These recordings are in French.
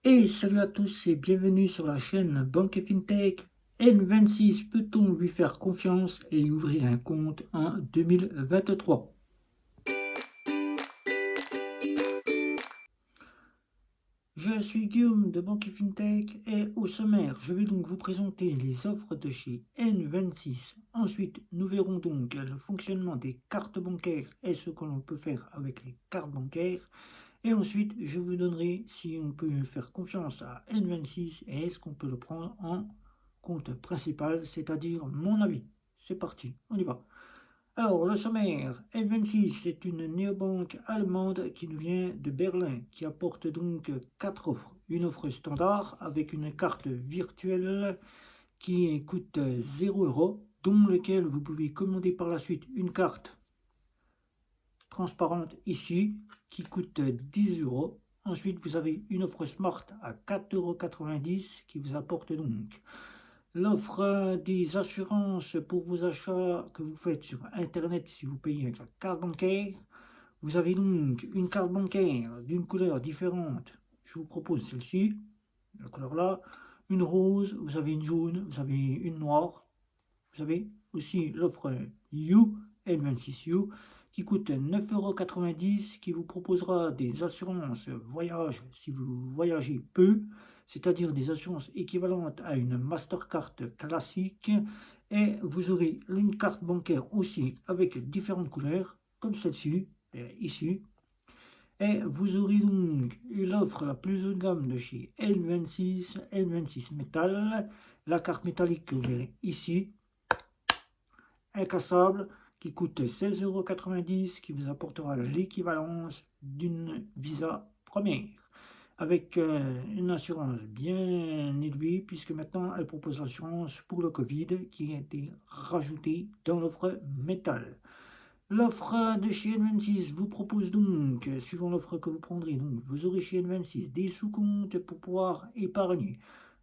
Et salut à tous et bienvenue sur la chaîne Banque et FinTech. N26, peut-on lui faire confiance et ouvrir un compte en 2023? Je suis Guillaume de Banque et FinTech et au sommaire, je vais donc vous présenter les offres de chez N26. Ensuite, nous verrons donc le fonctionnement des cartes bancaires et ce que l'on peut faire avec les cartes bancaires. Et ensuite, je vous donnerai si on peut faire confiance à N26 et est-ce qu'on peut le prendre en compte principal, c'est-à-dire mon avis. C'est parti, on y va. Alors, le sommaire, N26, c'est une néobanque allemande qui nous vient de Berlin, qui apporte donc quatre offres. Une offre standard avec une carte virtuelle qui coûte 0 €, dont lequel vous pouvez commander par la suite une carte transparente ici qui coûte 10 €. Ensuite, vous avez une offre Smart à 4,90 € qui vous apporte donc l'offre des assurances pour vos achats que vous faites sur Internet si vous payez avec la carte bancaire. Vous avez donc une carte bancaire d'une couleur différente. Je vous propose celle-ci, la couleur là, une rose, vous avez une jaune, vous avez une noire. Vous avez aussi l'offre You, N26U, qui coûte 9,90 €, qui vous proposera des assurances voyage si vous voyagez peu, c'est-à-dire des assurances équivalentes à une Mastercard classique. Et vous aurez une carte bancaire aussi avec différentes couleurs, comme celle-ci, ici. Et vous aurez donc l'offre la plus haut de gamme de chez N26, N26 Metal, la carte métallique que vous verrez ici, incassable qui coûte 16,90 €, qui vous apportera l'équivalence d'une Visa première avec une assurance bien élevée puisque maintenant elle propose l'assurance pour le Covid qui a été rajoutée dans l'offre métal. L'offre de chez N26 vous propose donc, suivant l'offre que vous prendrez, donc vous aurez chez N26 des sous-comptes pour pouvoir épargner.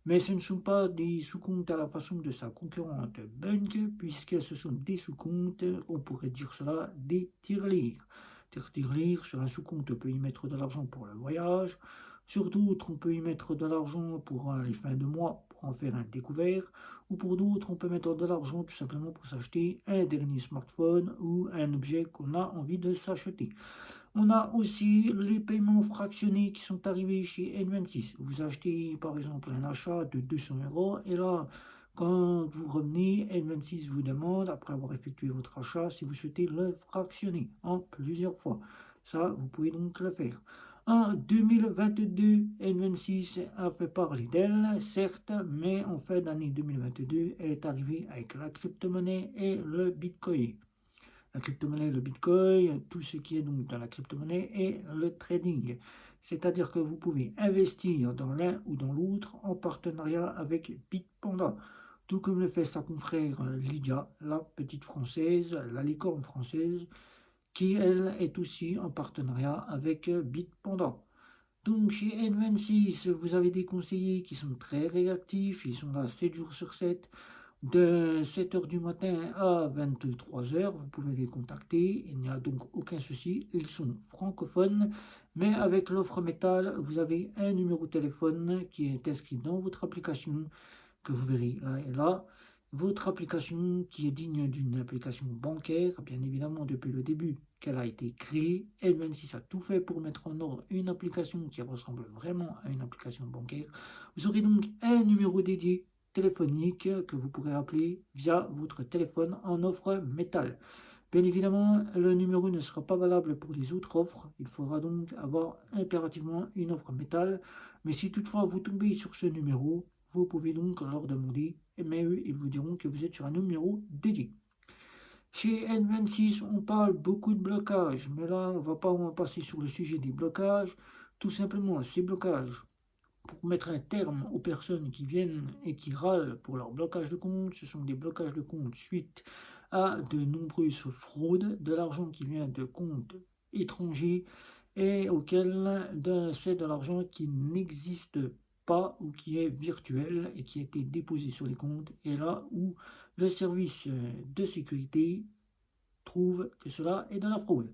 Mais ce ne sont pas des sous-comptes à la façon de sa concurrente Bank, puisque ce sont des sous-comptes, on pourrait dire cela, des tirelires. Des tirelires, sur un sous-compte, on peut y mettre de l'argent pour le voyage. Sur d'autres, on peut y mettre de l'argent pour les fins de mois, pour en faire un découvert. Ou pour d'autres, on peut mettre de l'argent tout simplement pour s'acheter un dernier smartphone ou un objet qu'on a envie de s'acheter. On a aussi les paiements fractionnés qui sont arrivés chez N26. Vous achetez par exemple un achat de 200 € et là, quand vous revenez, N26 vous demande, après avoir effectué votre achat, si vous souhaitez le fractionner en plusieurs fois. Ça, vous pouvez donc le faire. En 2022, N26 a fait parler d'elle, certes, mais en fin d'année 2022, elle est arrivée avec la crypto-monnaie et le Bitcoin. La crypto-monnaie, le Bitcoin, tout ce qui est donc dans la crypto-monnaie et le trading. C'est-à-dire que vous pouvez investir dans l'un ou dans l'autre en partenariat avec Bitpanda. Tout comme le fait sa confrère Lydia, la petite française, la licorne française, qui elle est aussi en partenariat avec Bitpanda. Donc chez N26, vous avez des conseillers qui sont très réactifs, ils sont là 7 jours sur 7, de 7 heures du matin à 23 heures, vous pouvez les contacter, il n'y a donc aucun souci, ils sont francophones, mais avec l'offre métal, vous avez un numéro de téléphone qui est inscrit dans votre application, que vous verrez là et là, votre application qui est digne d'une application bancaire, bien évidemment depuis le début qu'elle a été créée, N26 a tout fait pour mettre en ordre une application qui ressemble vraiment à une application bancaire. Vous aurez donc un numéro dédié téléphonique que vous pourrez appeler via votre téléphone en offre métal. Bien évidemment, le numéro ne sera pas valable pour les autres offres. Il faudra donc avoir impérativement une offre métal. Mais si toutefois vous tombez sur ce numéro, vous pouvez donc leur demander, mais eux, ils vous diront que vous êtes sur un numéro dédié. Chez N26, on parle beaucoup de blocage, mais là, on va pas passer sur le sujet des blocages. Tout simplement, ces blocages, pour mettre un terme aux personnes qui viennent et qui râlent pour leur blocage de compte, ce sont des blocages de compte suite à de nombreuses fraudes, de l'argent qui vient de comptes étrangers et auquel c'est de l'argent qui n'existe pas ou qui est virtuel et qui a été déposé sur les comptes et là où le service de sécurité trouve que cela est de la fraude.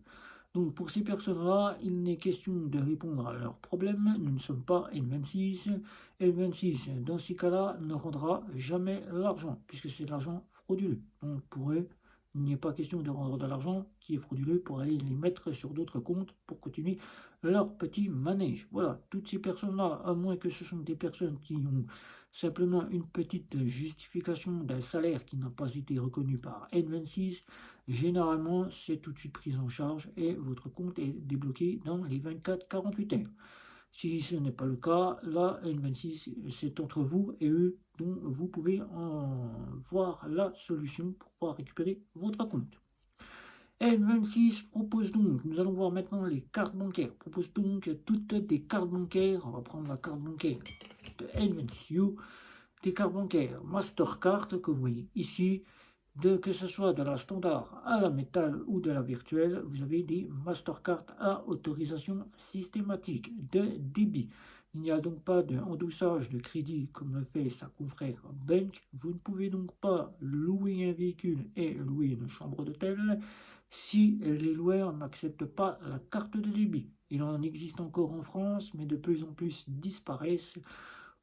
Donc pour ces personnes-là, il n'est question de répondre à leurs problèmes. Nous ne sommes pas N26. N26, dans ces cas-là, ne rendra jamais l'argent, puisque c'est de l'argent frauduleux. Donc pour eux, il n'y a pas question de rendre de l'argent qui est frauduleux pour aller les mettre sur d'autres comptes pour continuer leur petit manège. Voilà, toutes ces personnes-là, à moins que ce sont des personnes qui ont simplement une petite justification d'un salaire qui n'a pas été reconnu par N26, généralement, c'est tout de suite pris en charge et votre compte est débloqué dans les 24-48 heures. Si ce n'est pas le cas, là, N26, c'est entre vous et eux, donc vous pouvez en voir la solution pour pouvoir récupérer votre compte. N26 propose donc, nous allons voir maintenant les cartes bancaires, propose donc toutes des cartes bancaires, on va prendre la carte bancaire de N26U, des cartes bancaires Mastercard que vous voyez ici, que ce soit de la standard à la métal ou de la virtuelle, vous avez des Mastercard à autorisation systématique de débit. Il n'y a donc pas d'endoussage de crédit comme le fait sa confrère Bank. Vous ne pouvez donc pas louer un véhicule et louer une chambre d'hôtel si les loueurs n'acceptent pas la carte de débit. Il en existe encore en France, mais de plus en plus disparaissent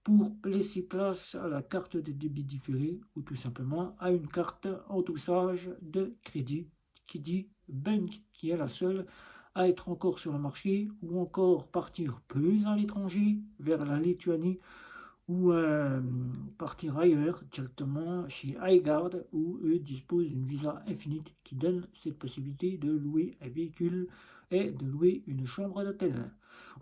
pour laisser place à la carte de débit différé ou tout simplement à une carte endoussage de crédit qui dit Bank, qui est la seule à être encore sur le marché, ou encore partir plus à l'étranger vers la Lituanie ou partir ailleurs directement chez iGuard où eux disposent d'une visa infinite qui donne cette possibilité de louer un véhicule et de louer une chambre d'hôtel.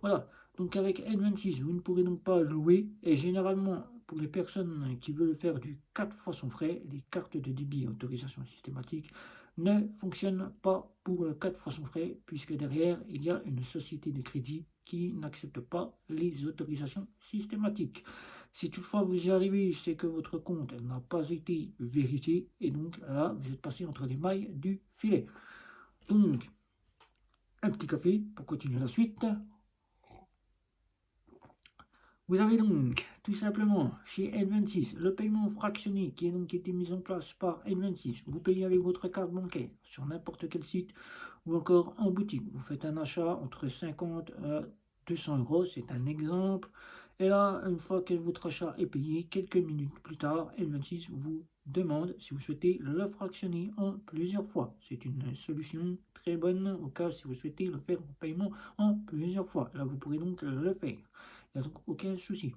Voilà, donc avec N26, vous ne pourrez donc pas louer et généralement pour les personnes qui veulent faire du 4 fois son frais, les cartes de débit autorisation systématique ne fonctionnent pas pour le 4 fois son frais puisque derrière il y a une société de crédit qui n'accepte pas les autorisations systématiques. Si toutefois vous y arrivez, c'est que votre compte n'a pas été vérifié et donc là, vous êtes passé entre les mailles du filet. Donc, un petit café pour continuer la suite. Vous avez donc tout simplement chez N26 le paiement fractionné qui a donc été mis en place par N26. Vous payez avec votre carte bancaire sur n'importe quel site ou encore en boutique. Vous faites un achat entre 50 à 200 euros, c'est un exemple. Et là, une fois que votre achat est payé, quelques minutes plus tard, N26 vous demande si vous souhaitez le fractionner en plusieurs fois. C'est une solution très bonne au cas si vous souhaitez le faire en paiement en plusieurs fois. Là, vous pourrez donc le faire. Il n'y a donc aucun souci.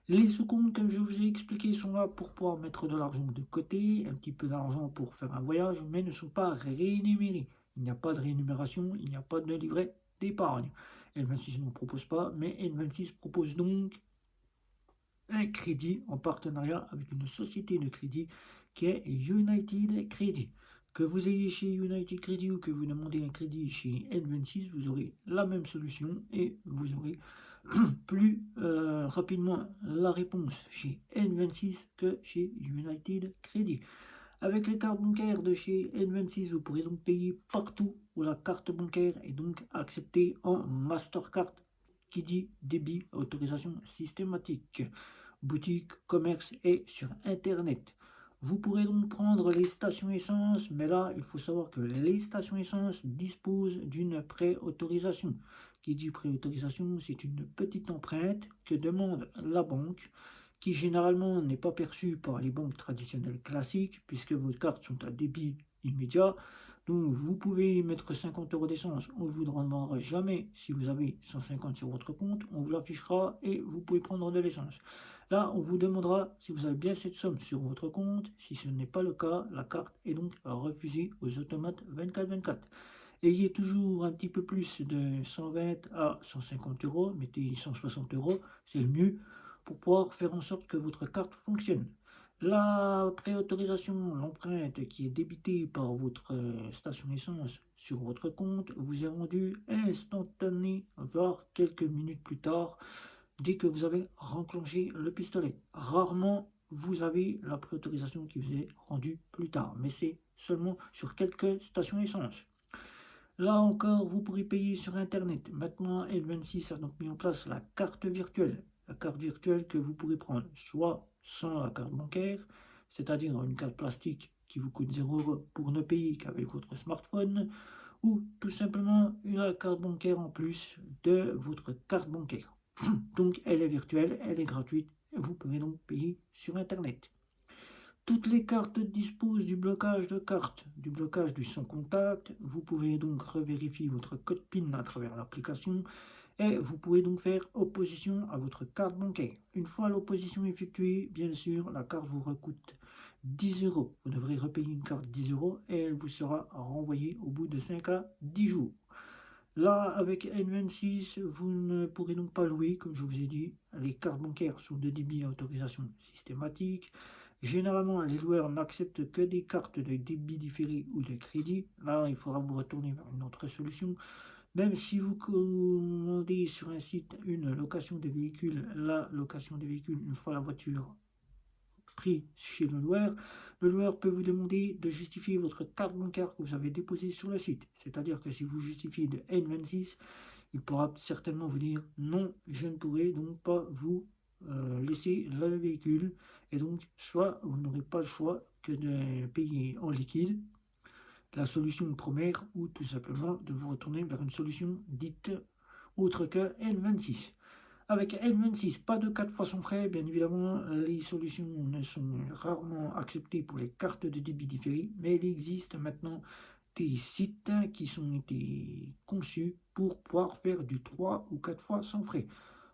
Les sous-comptes, comme je vous ai expliqué, sont là pour pouvoir mettre de l'argent de côté, un petit peu d'argent pour faire un voyage, mais ne sont pas rémunérés. Il n'y a pas de rémunération, il n'y a pas de livret d'épargne. N26 ne propose pas, mais N26 propose donc un crédit en partenariat avec une société de crédit qui est United Credit. Que vous ayez chez United Credit ou que vous demandez un crédit chez N26, vous aurez la même solution et vous aurez plus rapidement la réponse chez N26 que chez United Credit. Avec les cartes bancaires de chez N26, vous pourrez donc payer partout où la carte bancaire est donc acceptée en Mastercard, qui dit débit autorisation systématique, boutique, commerce et sur Internet. Vous pourrez donc prendre les stations essence, mais là, il faut savoir que les stations essence disposent d'une préautorisation. Qui dit préautorisation, c'est une petite empreinte que demande la banque, qui généralement n'est pas perçue par les banques traditionnelles classiques, puisque vos cartes sont à débit immédiat. Donc vous pouvez mettre 50 euros d'essence, on ne vous demandera jamais si vous avez 150 sur votre compte, on vous l'affichera et vous pouvez prendre de l'essence. Là, on vous demandera si vous avez bien cette somme sur votre compte. Si ce n'est pas le cas, la carte est donc refusée aux automates 24/24. Ayez toujours un petit peu plus de 120 à 150 euros, mettez 160 euros, c'est le mieux pour pouvoir faire en sorte que votre carte fonctionne. La préautorisation, l'empreinte qui est débitée par votre station essence sur votre compte vous est rendue instantanée, voire quelques minutes plus tard, dès que vous avez renclenché le pistolet. Rarement vous avez la préautorisation qui vous est rendue plus tard, mais c'est seulement sur quelques stations essence. Là encore, vous pourrez payer sur Internet. Maintenant, N26 a donc mis en place la carte virtuelle. La carte virtuelle que vous pourrez prendre soit sans la carte bancaire, c'est-à-dire une carte plastique qui vous coûte 0 € pour ne payer qu'avec votre smartphone, ou tout simplement une carte bancaire en plus de votre carte bancaire. Donc elle est virtuelle, elle est gratuite, vous pouvez donc payer sur Internet. Toutes les cartes disposent du blocage de carte, du blocage du sans contact. Vous pouvez donc revérifier votre code PIN à travers l'application et vous pouvez donc faire opposition à votre carte bancaire. Une fois l'opposition effectuée, bien sûr, la carte vous recoûte 10 euros. Vous devrez repayer une carte 10 euros et elle vous sera renvoyée au bout de 5 à 10 jours. Là, avec N26, vous ne pourrez donc pas louer, comme je vous ai dit. Les cartes bancaires sont de débit à autorisation systématique. Généralement, les loueurs n'acceptent que des cartes de débit différé ou de crédit. Là, il faudra vous retourner vers une autre solution. Même si vous commandez sur un site une location de véhicule, la location de véhicule, une fois la voiture prise chez le loueur peut vous demander de justifier votre carte bancaire que vous avez déposée sur le site. C'est-à-dire que si vous justifiez de N26, il pourra certainement vous dire non, je ne pourrai donc pas vous laisser le véhicule. Et donc, soit vous n'aurez pas le choix que de payer en liquide la solution première ou tout simplement de vous retourner vers une solution dite autre que N26. Avec N26, pas de 4 fois sans frais, bien évidemment, les solutions ne sont rarement acceptées pour les cartes de débit différé, mais il existe maintenant des sites qui sont été conçus pour pouvoir faire du 3 ou 4 fois sans frais.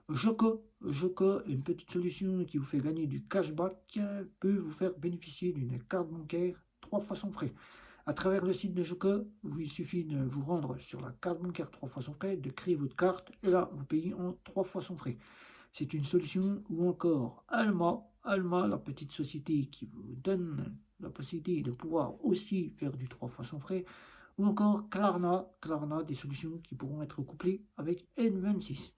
Joco, une petite solution qui vous fait gagner du cashback, peut vous faire bénéficier d'une carte bancaire 3 fois sans frais. À travers le site de Joco, il suffit de vous rendre sur la carte bancaire 3 fois sans frais, de créer votre carte et là, vous payez en 3 fois sans frais. C'est une solution. Ou encore Alma, la petite société qui vous donne la possibilité de pouvoir aussi faire du 3 fois sans frais. Ou encore Klarna, des solutions qui pourront être couplées avec N26.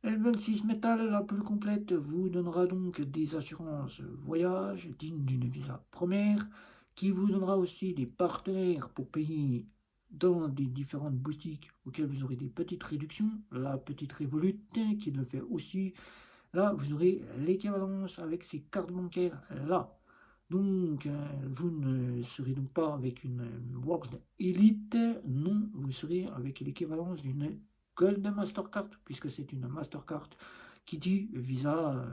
N26 Metal, la plus complète, vous donnera donc des assurances voyage dignes d'une visa première, qui vous donnera aussi des partenaires pour payer dans des différentes boutiques auxquelles vous aurez des petites réductions. La petite Revolut qui le fait aussi. Là, vous aurez l'équivalence avec ces cartes bancaires là. Donc, vous ne serez donc pas avec une World Elite, non, vous serez avec l'équivalence d'une Gold Mastercard, puisque c'est une Mastercard qui dit Visa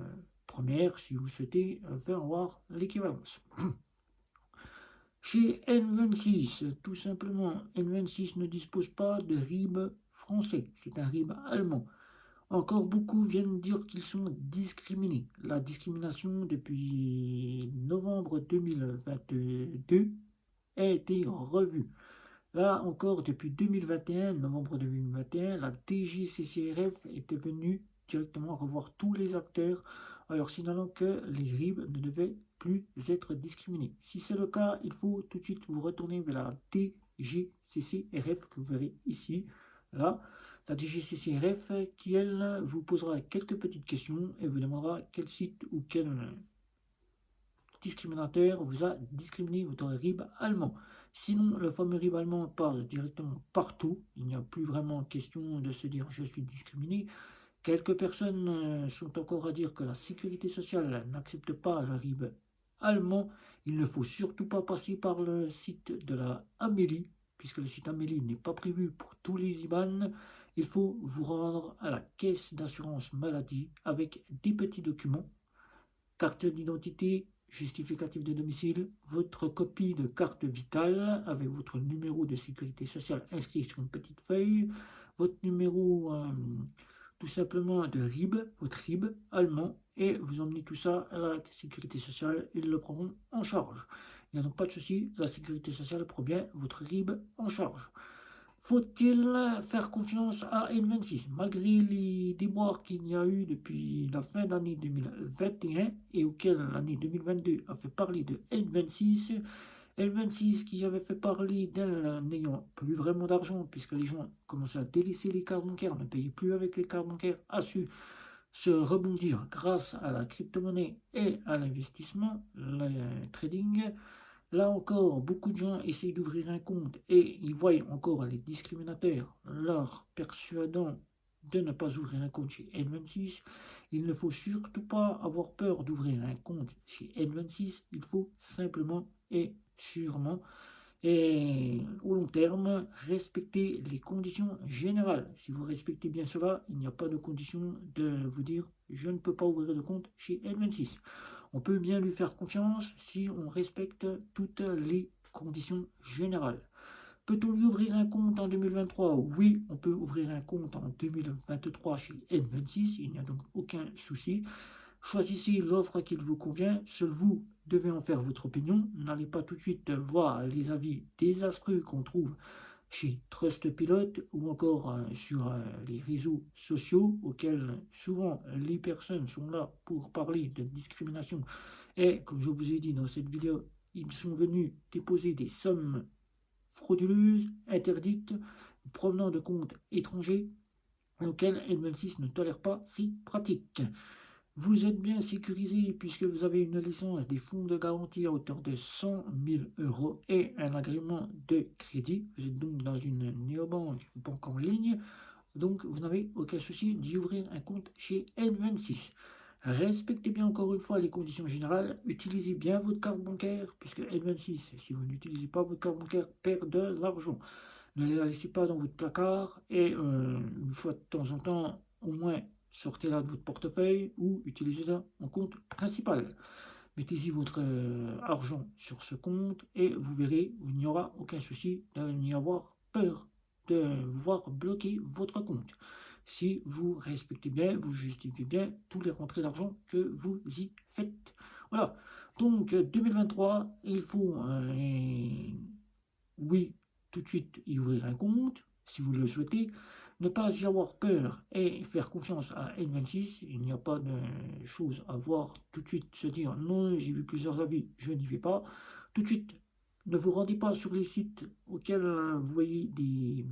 première, si vous souhaitez faire avoir l'équivalence. Chez N26, tout simplement, N26 ne dispose pas de RIB français, c'est un RIB allemand. Encore beaucoup viennent dire qu'ils sont discriminés. La discrimination depuis novembre 2022 a été revue. Là encore, depuis 2021, novembre 2021, la DGCCRF est venue directement revoir tous les acteurs en leur signalant que les RIB ne devaient plus être discriminés. Si c'est le cas, il faut tout de suite vous retourner vers la DGCCRF que vous verrez ici, là. La DGCCRF qui, elle, vous posera quelques petites questions et vous demandera quel site ou quel discriminateur vous a discriminé votre RIB allemand. Sinon, le fameux RIB allemand passe directement partout. Il n'y a plus vraiment question de se dire je suis discriminé. Quelques personnes sont encore à dire que la sécurité sociale n'accepte pas le RIB allemand. Il ne faut surtout pas passer par le site de la Amélie, puisque le site Amélie n'est pas prévu pour tous les IBAN. Il faut vous rendre à la caisse d'assurance maladie avec des petits documents, carte d'identité, justificatif de domicile, votre copie de carte vitale avec votre numéro de sécurité sociale inscrit sur une petite feuille, votre numéro tout simplement de RIB, votre RIB allemand, et vous emmenez tout ça à la sécurité sociale, ils le prendront en charge. Il n'y a donc pas de souci, la sécurité sociale prend bien votre RIB en charge. Faut-il faire confiance à N26 malgré les déboires qu'il y a eu depuis la fin d'année 2021 et auquel l'année 2022 a fait parler de N26? N26 qui avait fait parler d'elle n'ayant plus vraiment d'argent puisque les gens commençaient à délaisser les cartes bancaires, ne payaient plus avec les cartes bancaires, a su se rebondir grâce à la crypto-monnaie et à l'investissement, le trading. Là encore, beaucoup de gens essayent d'ouvrir un compte et ils voient encore les discriminateurs leur persuadant de ne pas ouvrir un compte chez N26. Il ne faut surtout pas avoir peur d'ouvrir un compte chez N26. Il faut simplement et sûrement Et au long terme, respectez les conditions générales. Si vous respectez bien cela, il n'y a pas de condition de vous dire je ne peux pas ouvrir de compte chez N26. On peut bien lui faire confiance si on respecte toutes les conditions générales. Peut-on lui ouvrir un compte en 2023? Oui, on peut ouvrir un compte en 2023 chez N26, il n'y a donc aucun souci. Choisissez l'offre qui vous convient, seul vous devez en faire votre opinion. N'allez pas tout de suite voir les avis désastreux qu'on trouve chez Trustpilot ou encore sur les réseaux sociaux auxquels souvent les personnes sont là pour parler de discrimination. Et comme je vous ai dit dans cette vidéo, ils sont venus déposer des sommes frauduleuses, interdites, provenant de comptes étrangers auxquels N26 ne tolère pas ces pratiques. Vous êtes bien sécurisé puisque vous avez une licence des fonds de garantie à hauteur de 100 000 euros et un agrément de crédit. Vous êtes donc dans une néobanque, banque en ligne, donc vous n'avez aucun souci d'y ouvrir un compte chez N26. Respectez bien encore une fois les conditions générales, utilisez bien votre carte bancaire puisque N26, si vous n'utilisez pas votre carte bancaire, perd de l'argent. Ne la laissez pas dans votre placard et une fois de temps en temps, au moins sortez-la de votre portefeuille ou utilisez-la en compte principal. Mettez-y votre argent sur ce compte et vous verrez, il n'y aura aucun souci d'y avoir peur de voir bloquer votre compte. Si vous respectez bien, vous justifiez bien tous les rentrées d'argent que vous y faites. Voilà. Donc 2023, il faut, oui, tout de suite y ouvrir un compte, si vous le souhaitez, ne pas y avoir peur et faire confiance à N26. Il n'y a pas de choses à voir tout de suite, se dire non, j'ai vu plusieurs avis, je n'y vais pas. Tout de suite, ne vous rendez pas sur les sites auxquels vous voyez des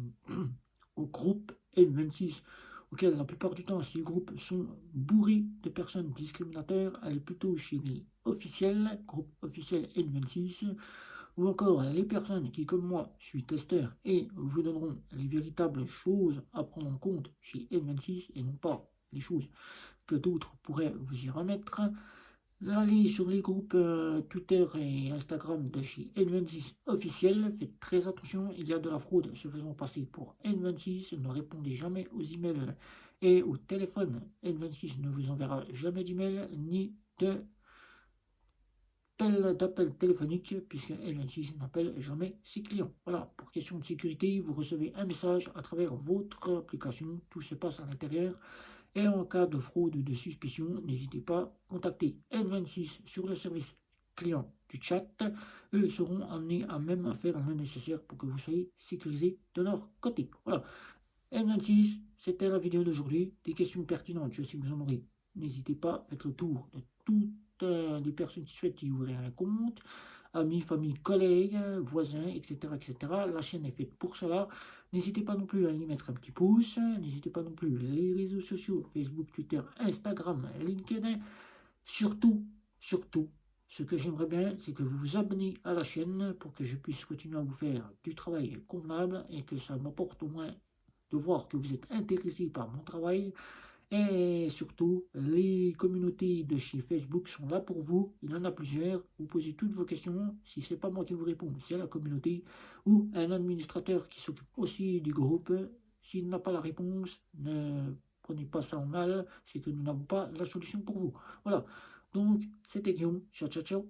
groupes N26, auxquels la plupart du temps ces groupes sont bourrés de personnes discriminataires. Allez plutôt chez les officiels, groupes officiels N26, ou encore les personnes qui, comme moi, suis testeur et vous donneront les véritables choses à prendre en compte chez N26 et non pas les choses que d'autres pourraient vous y remettre. Allez sur les groupes Twitter et Instagram de chez N26 officiel. Faites très attention, il y a de la fraude se faisant passer pour N26. Ne répondez jamais aux emails et au téléphone. N26 ne vous enverra jamais d'email ni d'appel téléphonique puisque N26 n'appelle jamais ses clients. Voilà, pour question de sécurité, vous recevez un message à travers votre application. Tout se passe à l'intérieur. Et en cas de fraude ou de suspicion, n'hésitez pas à contacter N26 sur le service client du chat. Eux seront amenés à même faire le nécessaire pour que vous soyez sécurisés de leur côté. Voilà. N26, c'était la vidéo d'aujourd'hui. Des questions pertinentes, je sais que vous en aurez. N'hésitez pas, faites le tour de toutes les personnes qui souhaitent y ouvrir un compte, amis, famille, collègues, voisins, etc., etc. La chaîne est faite pour cela. N'hésitez pas non plus à y mettre un petit pouce. N'hésitez pas non plus les réseaux sociaux, Facebook, Twitter, Instagram, LinkedIn. Surtout, ce que j'aimerais bien, c'est que vous vous abonnez à la chaîne pour que je puisse continuer à vous faire du travail convenable et que ça m'apporte au moins de voir que vous êtes intéressé par mon travail. Et surtout, les communautés de chez Facebook sont là pour vous. Il y en a plusieurs. Vous posez toutes vos questions. Si ce n'est pas moi qui vous réponds, c'est la communauté ou un administrateur qui s'occupe aussi du groupe. S'il n'a pas la réponse, ne prenez pas ça en mal. C'est que nous n'avons pas la solution pour vous. Voilà. Donc, c'était Guillaume. Ciao, ciao, ciao.